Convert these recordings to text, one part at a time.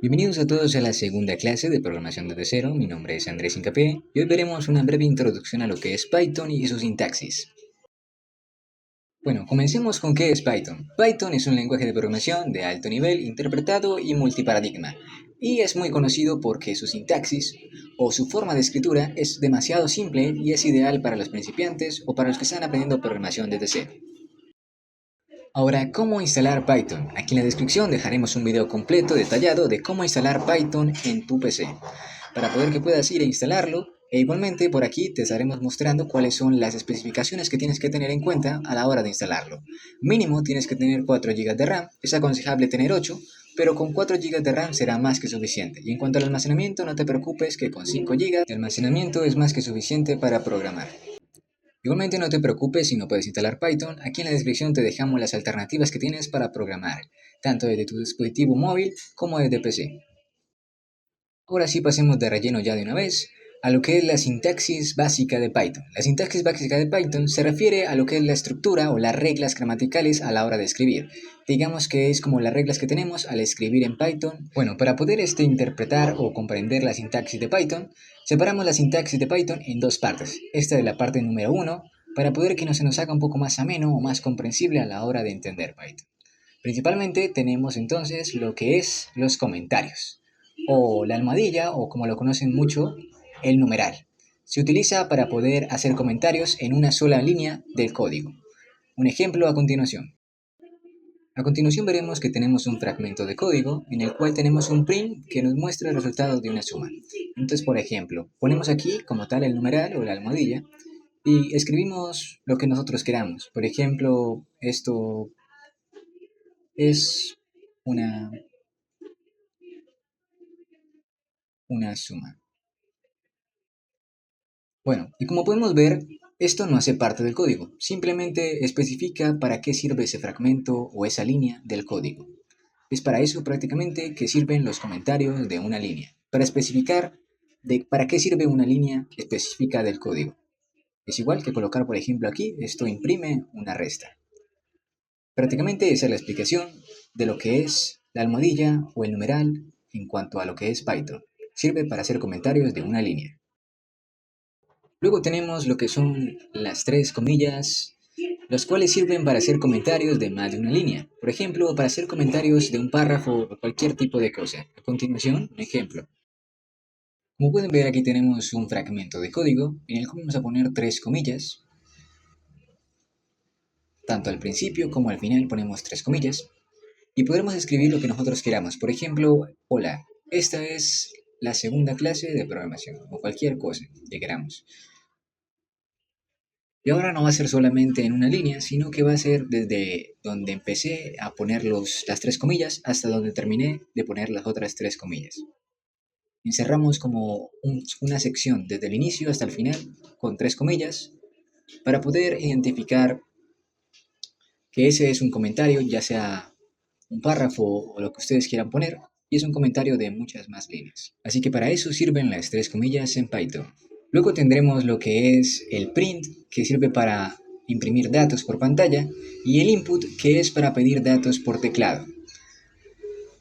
Bienvenidos a todos a la segunda clase de programación desde cero. Mi nombre es Andrés Incapé y hoy veremos una breve introducción a lo que es Python y su sintaxis. Bueno, comencemos con qué es Python. Python es un lenguaje de programación de alto nivel, interpretado y multiparadigma, y es muy conocido porque su sintaxis o su forma de escritura es demasiado simple y es ideal para los principiantes o para los que están aprendiendo programación desde cero. Ahora, ¿cómo instalar Python? Aquí en la descripción dejaremos un video completo detallado de cómo instalar Python en tu PC, para poder que puedas ir a instalarlo, e igualmente por aquí te estaremos mostrando cuáles son las especificaciones que tienes que tener en cuenta a la hora de instalarlo. Mínimo tienes que tener 4 GB de RAM, es aconsejable tener 8, pero con 4 GB de RAM será más que suficiente. Y en cuanto al almacenamiento, no te preocupes que con 5 GB de almacenamiento es más que suficiente para programar. Igualmente no te preocupes si no puedes instalar Python, aquí en la descripción te dejamos las alternativas que tienes para programar, tanto desde tu dispositivo móvil como desde PC. Ahora sí pasemos de relleno ya de una vez a lo que es la sintaxis básica de Python. La sintaxis básica de Python se refiere a lo que es la estructura o las reglas gramaticales a la hora de escribir. Digamos que es como las reglas que tenemos al escribir en Python. Bueno, para poder interpretar o comprender la sintaxis de Python, separamos la sintaxis de Python en dos partes. Esta es la parte número uno, para poder que no se nos haga un poco más ameno o más comprensible a la hora de entender Python. Principalmente tenemos entonces lo que es los comentarios, o la almohadilla, o como lo conocen mucho, el numeral. Se utiliza para poder hacer comentarios en una sola línea del código. Un ejemplo a continuación. A continuación veremos que tenemos un fragmento de código en el cual tenemos un print que nos muestra el resultado de una suma. Entonces, por ejemplo, ponemos aquí como tal el numeral o la almohadilla y escribimos lo que nosotros queramos. Por ejemplo, esto es una, una suma. Bueno, y como podemos ver, esto no hace parte del código, simplemente especifica para qué sirve ese fragmento o esa línea del código. Es para eso prácticamente que sirven los comentarios de una línea, para especificar de para qué sirve una línea específica del código. Es igual que colocar, por ejemplo, aquí, esto imprime una resta. Prácticamente esa es la explicación de lo que es la almohadilla o el numeral en cuanto a lo que es Python. Sirve para hacer comentarios de una línea. Luego tenemos lo que son las tres comillas, los cuales sirven para hacer comentarios de más de una línea. Por ejemplo, para hacer comentarios de un párrafo o cualquier tipo de cosa. A continuación, un ejemplo. Como pueden ver, aquí tenemos un fragmento de código en el que vamos a poner tres comillas. Tanto al principio como al final ponemos tres comillas. Y podremos escribir lo que nosotros queramos. Por ejemplo, hola, esta es la segunda clase de programación o cualquier cosa que queramos. Y ahora no va a ser solamente en una línea, sino que va a ser desde donde empecé a poner las tres comillas hasta donde terminé de poner las otras tres comillas. Encerramos como una sección desde el inicio hasta el final con tres comillas para poder identificar que ese es un comentario, ya sea un párrafo o lo que ustedes quieran poner, y es un comentario de muchas más líneas. Así que para eso sirven las tres comillas en Python. Luego tendremos lo que es el print, que sirve para imprimir datos por pantalla, y el input, que es para pedir datos por teclado.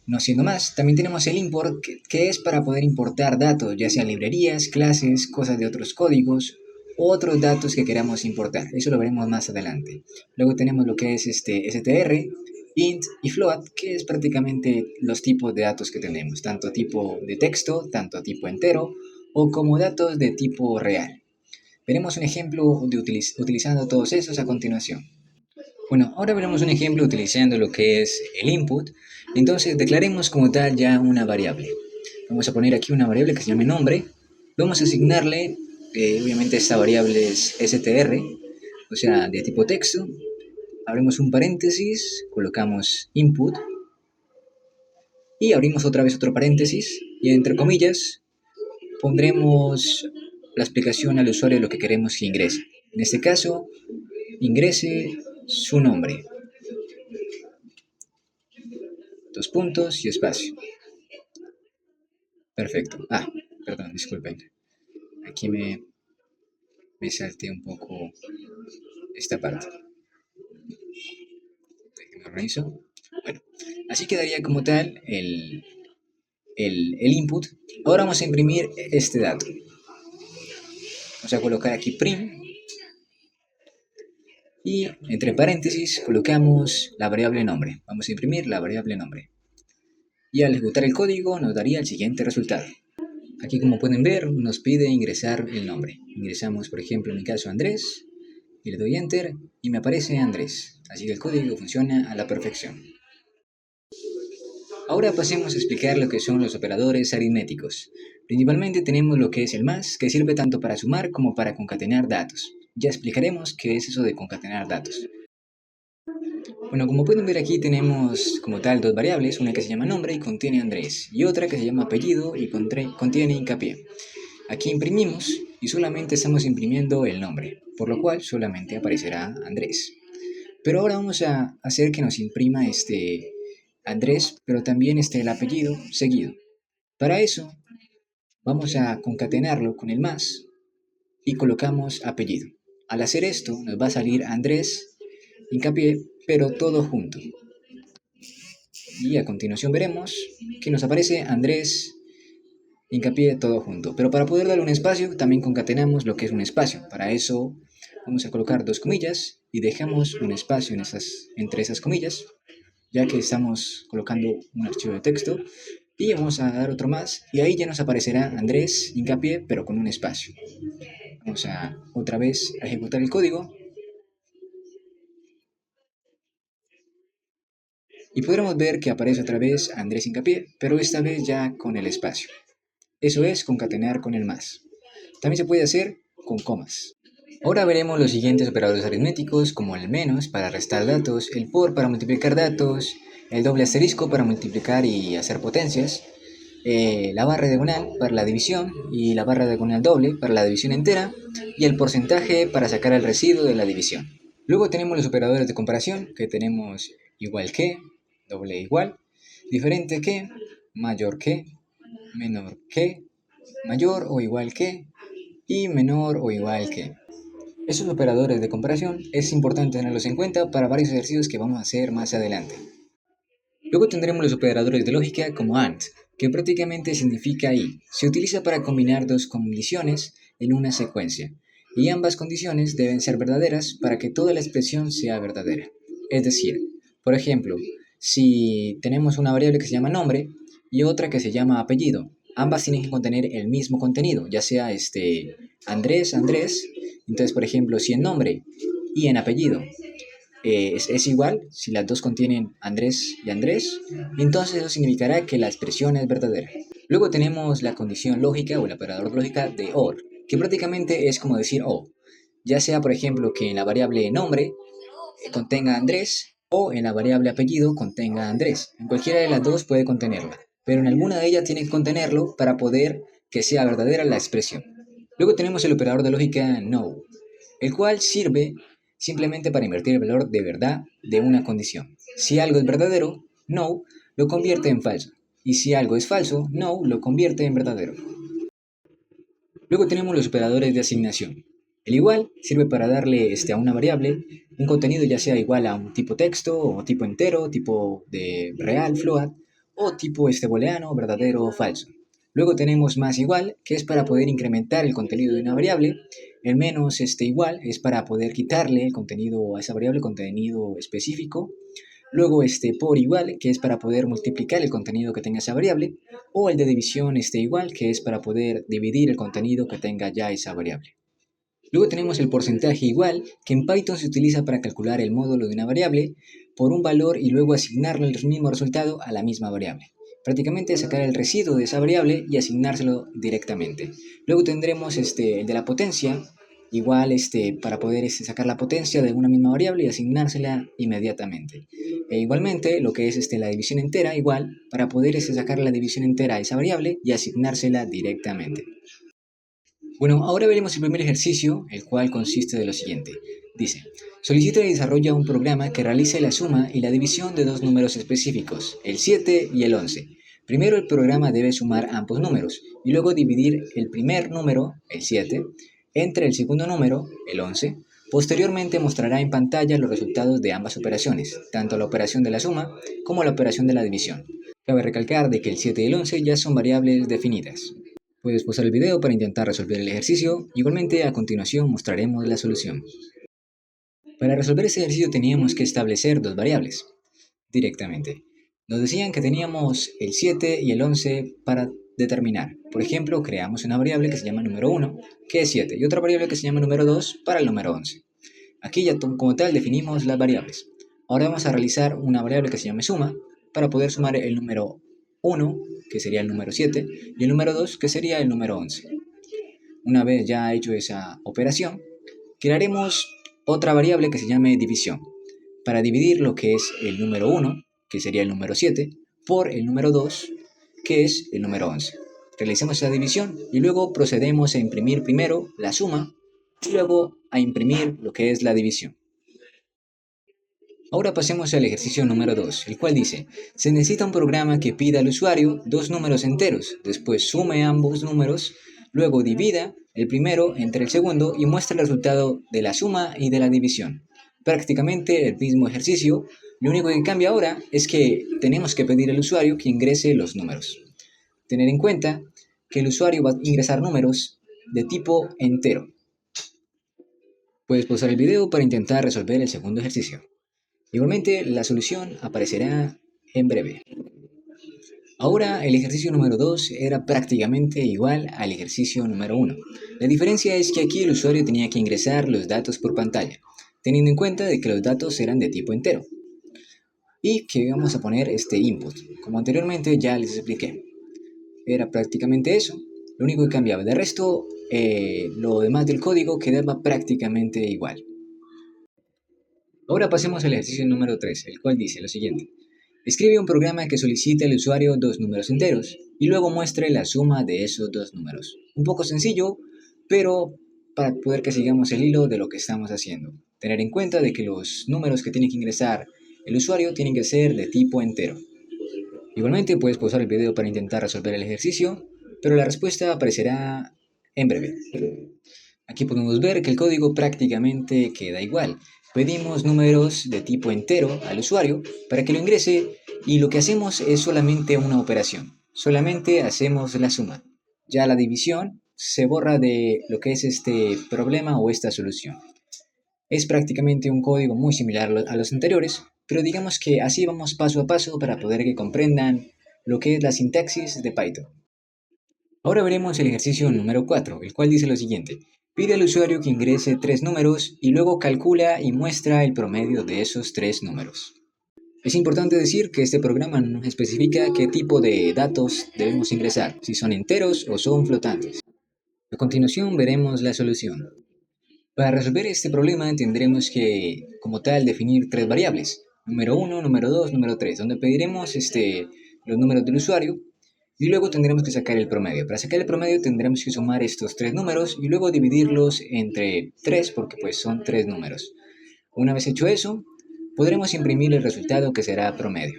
No siendo más, también tenemos el import, que es para poder importar datos, ya sean librerías, clases, cosas de otros códigos, o otros datos que queramos importar. Eso lo veremos más adelante. Luego tenemos lo que es str, int y float, que es prácticamente los tipos de datos que tenemos, tanto tipo de texto, tanto tipo entero, o como datos de tipo real. Veremos un ejemplo de utilizando todos esos a continuación. Bueno, ahora veremos un ejemplo utilizando lo que es el input. Entonces declaremos como tal ya una variable. Vamos a poner aquí una variable que se llame nombre. Vamos a asignarle, obviamente esta variable es str, o sea, de tipo texto. Abrimos un paréntesis, colocamos input y abrimos otra vez otro paréntesis y entre comillas pondremos la explicación al usuario de lo que queremos que ingrese. En este caso, ingrese su nombre, dos puntos y espacio. Perfecto. Perdón, disculpen. Aquí me salté un poco esta parte. Me organizo. Bueno, así quedaría como tal el input, ahora vamos a imprimir este dato. Vamos a colocar aquí prim y entre paréntesis colocamos la variable nombre. Vamos a imprimir la variable nombre. Y al ejecutar el código nos daría el siguiente resultado. Aquí, como pueden ver, nos pide ingresar el nombre. Ingresamos, por ejemplo, en mi caso Andrés, y le doy Enter y me aparece Andrés. Así que el código funciona a la perfección. Ahora pasemos a explicar lo que son los operadores aritméticos. Principalmente tenemos lo que es el más, que sirve tanto para sumar como para concatenar datos. Ya explicaremos qué es eso de concatenar datos. Bueno, como pueden ver aquí tenemos como tal dos variables, una que se llama nombre y contiene Andrés, y otra que se llama apellido y contiene hincapié. Aquí imprimimos y solamente estamos imprimiendo el nombre, por lo cual solamente aparecerá Andrés. Pero ahora vamos a hacer que nos imprima Andrés, pero también el apellido seguido. Para eso vamos a concatenarlo con el más y colocamos apellido. Al hacer esto nos va a salir Andrés, hincapié, pero todo junto. Y a continuación veremos que nos aparece Andrés, hincapié, todo junto. Pero para poder darle un espacio también concatenamos lo que es un espacio. Para eso vamos a colocar dos comillas y dejamos un espacio entre esas comillas, ya que estamos colocando un archivo de texto. Y vamos a dar otro más y ahí ya nos aparecerá Andrés, hincapié, pero con un espacio. Vamos a otra vez a ejecutar el código y podremos ver que aparece otra vez Andrés, hincapié, pero esta vez ya con el espacio. Eso es concatenar con el más. También se puede hacer con comas. Ahora veremos los siguientes operadores aritméticos como el menos para restar datos, el por para multiplicar datos, el doble asterisco para multiplicar y hacer potencias, la barra diagonal para la división y la barra diagonal doble para la división entera y el porcentaje para sacar el residuo de la división. Luego tenemos los operadores de comparación que tenemos igual que, doble igual, diferente que, mayor que, menor que, mayor o igual que y menor o igual que. Estos operadores de comparación es importante tenerlos en cuenta para varios ejercicios que vamos a hacer más adelante. Luego tendremos los operadores de lógica como AND, que prácticamente significa y. Se utiliza para combinar dos condiciones en una secuencia, y ambas condiciones deben ser verdaderas para que toda la expresión sea verdadera. Es decir, por ejemplo, si tenemos una variable que se llama nombre y otra que se llama apellido, ambas tienen que contener el mismo contenido, ya sea Andrés, Andrés. Entonces, por ejemplo, si en nombre y en apellido es igual, si las dos contienen Andrés y Andrés, entonces eso significará que la expresión es verdadera. Luego tenemos la condición lógica o el operador de lógica de OR, que prácticamente es como decir O, ya sea por ejemplo que en la variable nombre contenga Andrés o en la variable apellido contenga Andrés. En cualquiera de las dos puede contenerla, pero en alguna de ellas tiene que contenerlo para poder que sea verdadera la expresión. Luego tenemos el operador de lógica NO, el cual sirve simplemente para invertir el valor de verdad de una condición. Si algo es verdadero, no, lo convierte en falso. Y si algo es falso, no, lo convierte en verdadero. Luego tenemos los operadores de asignación. El igual sirve para darle a una variable un contenido ya sea igual a un tipo texto o tipo entero, tipo de real, float, o tipo booleano, verdadero o falso. Luego tenemos más igual, que es para poder incrementar el contenido de una variable. El menos igual es para poder quitarle el contenido a esa variable, contenido específico. Luego por igual, que es para poder multiplicar el contenido que tenga esa variable. O el de división igual, que es para poder dividir el contenido que tenga ya esa variable. Luego tenemos el porcentaje igual, que en Python se utiliza para calcular el módulo de una variable por un valor y luego asignarle el mismo resultado a la misma variable. Prácticamente sacar el residuo de esa variable y asignárselo directamente. Luego tendremos el de la potencia, igual para poder sacar la potencia de una misma variable y asignársela inmediatamente. E igualmente lo que es la división entera, igual, para poder sacar la división entera a esa variable y asignársela directamente. Bueno, ahora veremos el primer ejercicio, el cual consiste de lo siguiente. Dice, solicita y desarrolla un programa que realice la suma y la división de dos números específicos, el 7 y el 11. Primero el programa debe sumar ambos números y luego dividir el primer número, el 7, entre el segundo número, el 11. Posteriormente mostrará en pantalla los resultados de ambas operaciones, tanto la operación de la suma como la operación de la división. Cabe recalcar de que el 7 y el 11 ya son variables definidas. Puedes pausar el video para intentar resolver el ejercicio. Igualmente, a continuación mostraremos la solución. Para resolver este ejercicio teníamos que establecer dos variables directamente. Nos decían que teníamos el 7 y el 11 para determinar. Por ejemplo, creamos una variable que se llama número 1, que es 7, y otra variable que se llama número 2 para el número 11. Aquí ya como tal definimos las variables. Ahora vamos a realizar una variable que se llame suma para poder sumar el número 1, que sería el número 7, y el número 2, que sería el número 11. Una vez ya hecho esa operación, crearemos otra variable que se llame división, para dividir lo que es el número 1, que sería el número 7, por el número 2, que es el número 11. Realizamos esa división y luego procedemos a imprimir primero la suma y luego a imprimir lo que es la división. Ahora pasemos al ejercicio número 2, el cual dice, se necesita un programa que pida al usuario dos números enteros, después sume ambos números, luego divida el primero entre el segundo y muestre el resultado de la suma y de la división. Prácticamente el mismo ejercicio, lo único que cambia ahora es que tenemos que pedir al usuario que ingrese los números. Tener en cuenta que el usuario va a ingresar números de tipo entero. Puedes pausar el video para intentar resolver el segundo ejercicio. Igualmente, la solución aparecerá en breve. Ahora, el ejercicio número 2 era prácticamente igual al ejercicio número 1. La diferencia es que aquí el usuario tenía que ingresar los datos por pantalla, teniendo en cuenta de que los datos eran de tipo entero. Y que íbamos a poner este input, como anteriormente ya les expliqué. Era prácticamente eso. Lo único que cambiaba. De resto, lo demás del código quedaba prácticamente igual. Ahora pasemos al ejercicio número 3, el cual dice lo siguiente. Escribe un programa que solicite al usuario dos números enteros y luego muestre la suma de esos dos números. Un poco sencillo, pero para poder que sigamos el hilo de lo que estamos haciendo. Tener en cuenta de que los números que tiene que ingresar el usuario tienen que ser de tipo entero. Igualmente puedes pausar el video para intentar resolver el ejercicio, pero la respuesta aparecerá en breve. Aquí podemos ver que el código prácticamente queda igual. Pedimos números de tipo entero al usuario para que lo ingrese y lo que hacemos es solamente una operación. Solamente hacemos la suma. Ya la división se borra de lo que es este problema o esta solución. Es prácticamente un código muy similar a los anteriores, pero digamos que así vamos paso a paso para poder que comprendan lo que es la sintaxis de Python. Ahora veremos el ejercicio número 4, el cual dice lo siguiente. Pide al usuario que ingrese tres números y luego calcula y muestra el promedio de esos tres números. Es importante decir que este programa no nos especifica qué tipo de datos debemos ingresar, si son enteros o son flotantes. A continuación veremos la solución. Para resolver este problema tendremos que, como tal, definir tres variables. Número 1, número 2, número 3, donde pediremos los números del usuario y luego tendremos que sacar el promedio. Para sacar el promedio tendremos que sumar estos tres números y luego dividirlos entre 3 porque pues son tres números. Una vez hecho eso, podremos imprimir el resultado que será promedio.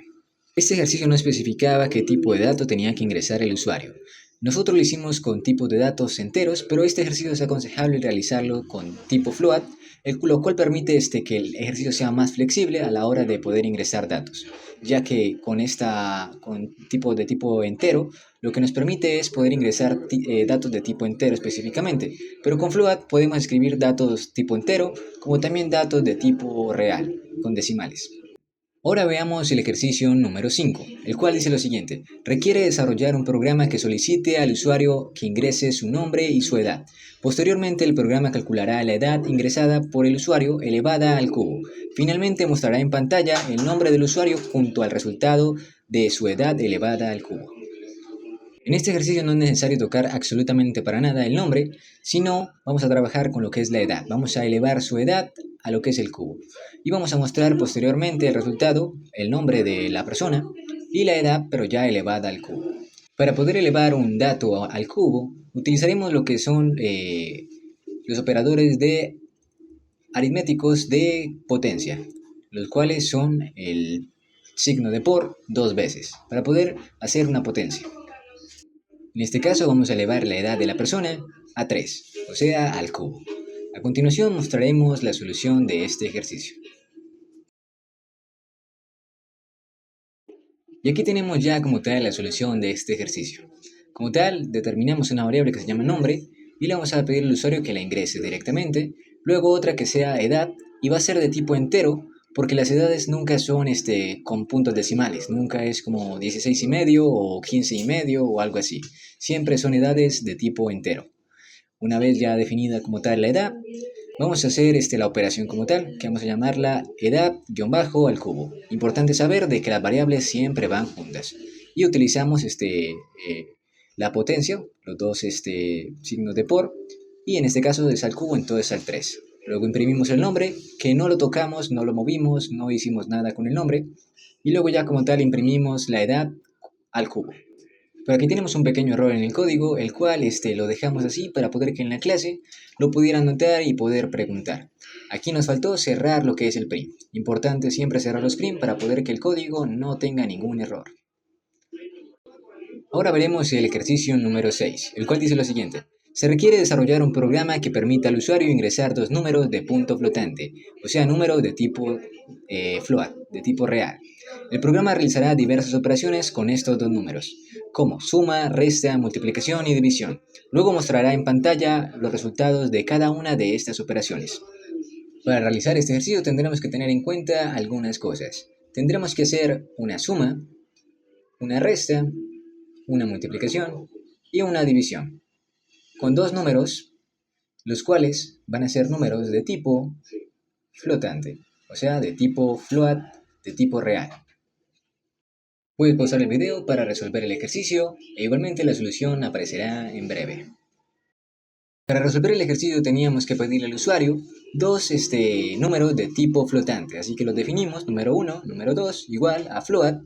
Este ejercicio no especificaba qué tipo de dato tenía que ingresar el usuario. Nosotros lo hicimos con tipos de datos enteros, pero este ejercicio es aconsejable realizarlo con tipo float, lo cual permite que el ejercicio sea más flexible a la hora de poder ingresar datos, ya que con tipo entero, lo que nos permite es poder ingresar datos de tipo entero específicamente, pero con float podemos escribir datos tipo entero, como también datos de tipo real, con decimales. Ahora veamos el ejercicio número 5, el cual dice lo siguiente. Requiere desarrollar un programa que solicite al usuario que ingrese su nombre y su edad. Posteriormente, el programa calculará la edad ingresada por el usuario elevada al cubo. Finalmente, mostrará en pantalla el nombre del usuario junto al resultado de su edad elevada al cubo. En este ejercicio no es necesario tocar absolutamente para nada el nombre, sino vamos a trabajar con lo que es la edad. Vamos a elevar su edad a lo que es el cubo. Y vamos a mostrar posteriormente el resultado, el nombre de la persona y la edad, pero ya elevada al cubo. Para poder elevar un dato al cubo, utilizaremos lo que son los operadores de aritméticos de potencia, los cuales son el signo de por dos veces, para poder hacer una potencia. En este caso vamos a elevar la edad de la persona a 3, o sea, al cubo. A continuación mostraremos la solución de este ejercicio. Y aquí tenemos ya como tal la solución de este ejercicio. Como tal, determinamos una variable que se llama nombre y le vamos a pedir al usuario que la ingrese directamente, luego otra que sea edad y va a ser de tipo entero porque las edades nunca son con puntos decimales, nunca es como 16 y medio o 15 y medio o algo así, siempre son edades de tipo entero. Una vez ya definida como tal la edad, vamos a hacer la operación como tal, que vamos a llamarla edad-bajo al cubo. Importante saber de que las variables siempre van juntas. Y utilizamos la potencia, los dos signos de por, y en este caso es al cubo, entonces al 3. Luego imprimimos el nombre, que no lo tocamos, no lo movimos, no hicimos nada con el nombre. Y luego ya como tal imprimimos la edad al cubo. Pero aquí tenemos un pequeño error en el código, el cual lo dejamos así para poder que en la clase lo pudieran notar y poder preguntar. Aquí nos faltó cerrar lo que es el print. Importante siempre cerrar los print para poder que el código no tenga ningún error. Ahora veremos el ejercicio número 6, el cual dice lo siguiente. Se requiere desarrollar un programa que permita al usuario ingresar dos números de punto flotante, o sea, números de tipo float, de tipo real. El programa realizará diversas operaciones con estos dos números, como suma, resta, multiplicación y división. Luego mostrará en pantalla los resultados de cada una de estas operaciones. Para realizar este ejercicio tendremos que tener en cuenta algunas cosas. Tendremos que hacer una suma, una resta, una multiplicación y una división, con dos números, los cuales van a ser números de tipo flotante, o sea, de tipo float, de tipo real. Puedes pausar el video para resolver el ejercicio e igualmente la solución aparecerá en breve. Para resolver el ejercicio teníamos que pedirle al usuario dos números de tipo flotante, así que los definimos, número 1, número 2, igual a float,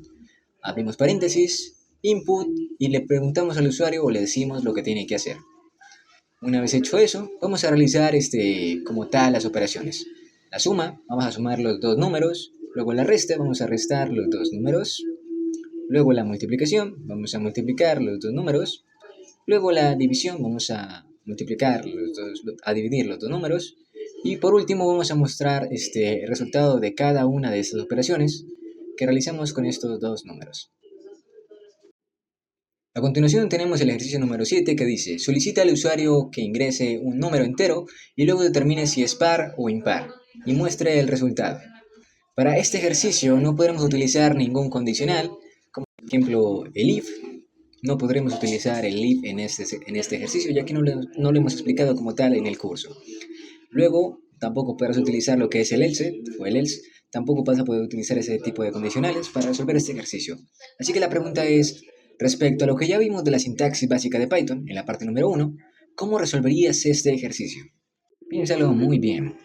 abrimos paréntesis, input y le preguntamos al usuario o le decimos lo que tiene que hacer. Una vez hecho eso, vamos a realizar como tal las operaciones. La suma, vamos a sumar los dos números, luego la resta, vamos a restar los dos números, luego la multiplicación, vamos a multiplicar los dos números, luego la división, vamos a multiplicar a dividir los dos números, y por último vamos a mostrar el resultado de cada una de estas operaciones que realizamos con estos dos números. A continuación tenemos el ejercicio número 7 que dice, solicita al usuario que ingrese un número entero y luego determine si es par o impar y muestre el resultado. Para este ejercicio no podremos utilizar ningún condicional, como por ejemplo el if. No podremos utilizar el if en este ejercicio ya que no lo hemos explicado como tal en el curso. Luego tampoco podrás utilizar lo que es el else o el else. Tampoco vas a poder utilizar ese tipo de condicionales para resolver este ejercicio. Así que la pregunta es, respecto a lo que ya vimos de la sintaxis básica de Python, en la parte número 1, ¿cómo resolverías este ejercicio? Piénsalo muy bien.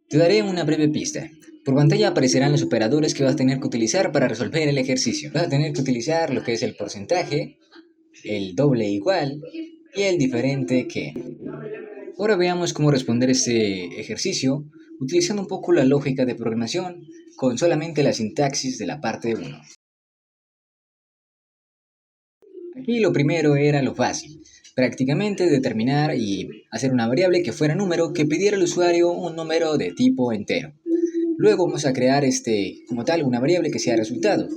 Te daré una breve pista. Por pantalla aparecerán los operadores que vas a tener que utilizar para resolver el ejercicio. Vas a tener que utilizar lo que es el porcentaje, el doble igual y el diferente que. Ahora veamos cómo responder este ejercicio utilizando un poco la lógica de programación con solamente la sintaxis de la parte 1. Aquí lo primero era lo fácil, prácticamente determinar y hacer una variable que fuera número que pidiera al usuario un número de tipo entero. Luego vamos a crear como tal una variable que sea resultado.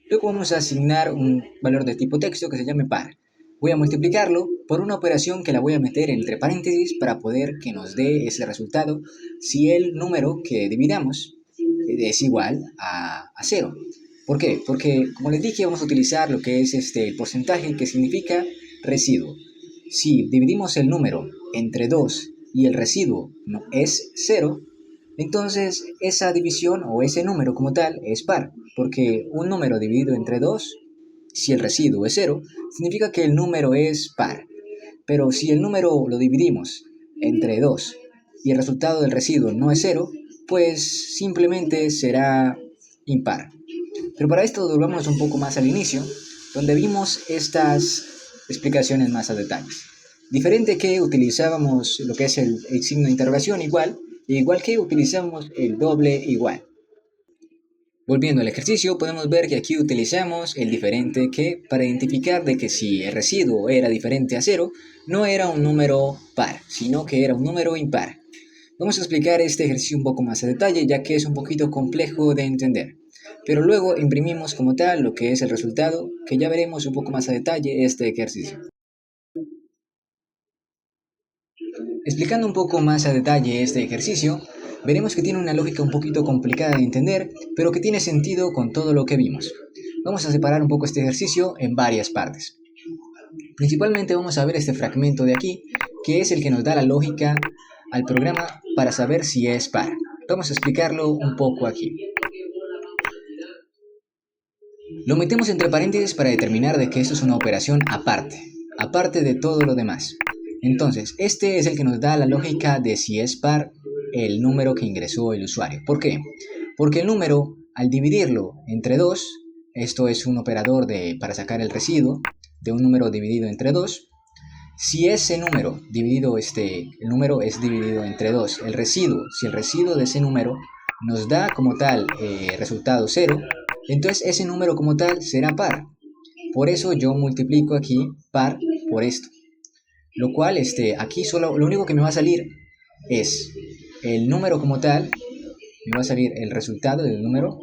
Luego vamos a asignar un valor de tipo texto que se llame par. Voy a multiplicarlo por una operación que la voy a meter entre paréntesis para poder que nos dé ese resultado si el número que dividamos es igual a 0. ¿Por qué? Porque, como les dije, vamos a utilizar lo que es el porcentaje que significa residuo. Si dividimos el número entre 2 y el residuo no es 0, entonces esa división o ese número como tal es par, porque un número dividido entre 2, si el residuo es 0, significa que el número es par. Pero si el número lo dividimos entre 2 y el resultado del residuo no es 0, pues simplemente será impar. Pero para esto volvamos un poco más al inicio, donde vimos estas explicaciones más a detalle. Diferente que utilizábamos lo que es el signo de interrogación igual que utilizamos el doble igual. Volviendo al ejercicio, podemos ver que aquí utilizamos el diferente que para identificar de que si el residuo era diferente a 0, no era un número par, sino que era un número impar. Vamos a explicar este ejercicio un poco más a detalle, ya que es un poquito complejo de entender. pero luego imprimimos como tal lo que es el resultado, que ya veremos un poco más a detalle este ejercicio. Explicando un poco más a detalle este ejercicio, veremos que tiene una lógica un poquito complicada de entender, pero que tiene sentido con todo lo que vimos. Vamos a separar un poco este ejercicio en varias partes. Principalmente vamos a ver este fragmento de aquí, que es el que nos da la lógica al programa para saber si es par. Vamos a explicarlo un poco aquí. Lo metemos entre paréntesis para determinar de que esto es una operación aparte de todo lo demás. Entonces, este es el que nos da la lógica de si es par el número que ingresó el usuario. ¿Por qué? Porque el número, al dividirlo entre 2, esto es un operador para sacar el residuo de un número dividido entre 2, si ese número dividido, el número es dividido entre 2, si el residuo de ese número nos da como tal resultado 0, entonces ese número como tal será par. Por eso yo multiplico aquí par por esto. Lo cual aquí solo lo único que me va a salir es el número como tal, me va a salir el resultado del número.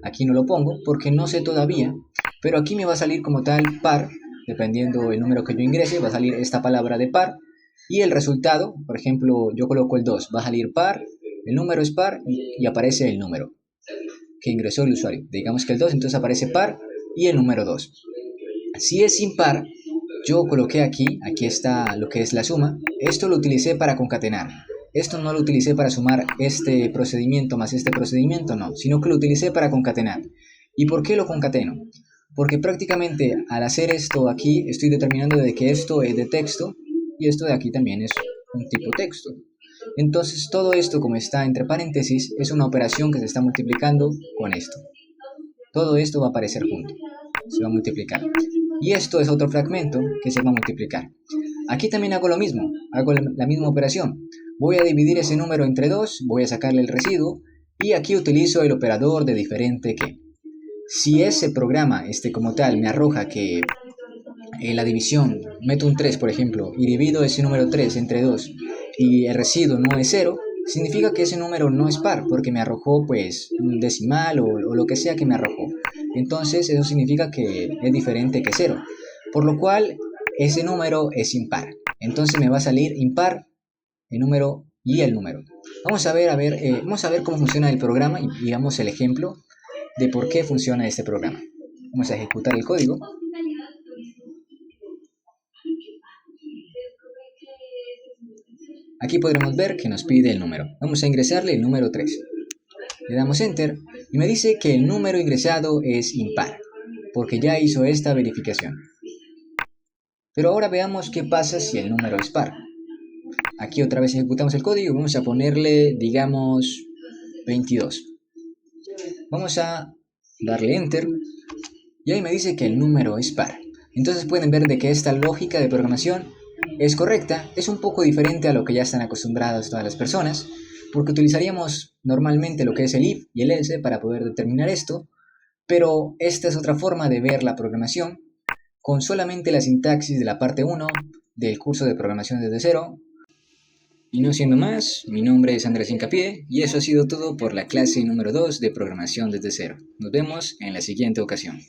Aquí no lo pongo porque no sé todavía, pero aquí me va a salir como tal par, dependiendo del número que yo ingrese, va a salir esta palabra de par, y el resultado, por ejemplo, yo coloco el 2, va a salir par, el número es par y aparece el número que ingresó el usuario. Digamos que el 2, entonces aparece par y el número 2. Si es impar, yo coloqué aquí está lo que es la suma, esto lo utilicé para concatenar. Esto no lo utilicé para sumar este procedimiento más este procedimiento, no, sino que lo utilicé para concatenar. ¿Y por qué lo concateno? Porque prácticamente al hacer esto aquí estoy determinando de que esto es de texto y esto de aquí también es un tipo texto. Entonces todo esto, como está entre paréntesis, es una operación que se está multiplicando con esto. Todo esto va a aparecer junto, se va a multiplicar. Y esto es otro fragmento que se va a multiplicar. Aquí también hago lo mismo, hago la misma operación. Voy a dividir ese número entre 2, voy a sacarle el residuo y aquí utilizo el operador de diferente que. Si ese programa como tal me arroja que en la división meto un 3 por ejemplo y divido ese número 3 entre 2 y el residuo no es 0, significa que ese número no es par porque me arrojó pues un decimal o lo que sea que me arrojó. Entonces eso significa que es diferente que 0, por lo cual ese número es impar. Entonces me va a salir impar el número y el número. Vamos a ver cómo funciona el programa y veamos el ejemplo de por qué funciona este programa. Vamos a ejecutar el código. Aquí podremos ver que nos pide el número. Vamos a ingresarle el número 3. Le damos Enter y me dice que el número ingresado es impar, porque ya hizo esta verificación. Pero ahora veamos qué pasa si el número es par. Aquí otra vez ejecutamos el código y vamos a ponerle, digamos, 22. Vamos a darle Enter y ahí me dice que el número es par. Entonces pueden ver de que esta lógica de programación es correcta, es un poco diferente a lo que ya están acostumbradas todas las personas, porque utilizaríamos normalmente lo que es el if y el else para poder determinar esto, pero esta es otra forma de ver la programación con solamente la sintaxis de la parte 1 del curso de programación desde cero. Y no siendo más, mi nombre es Andrés Hincapié y eso ha sido todo por la clase número 2 de programación desde cero. Nos vemos en la siguiente ocasión.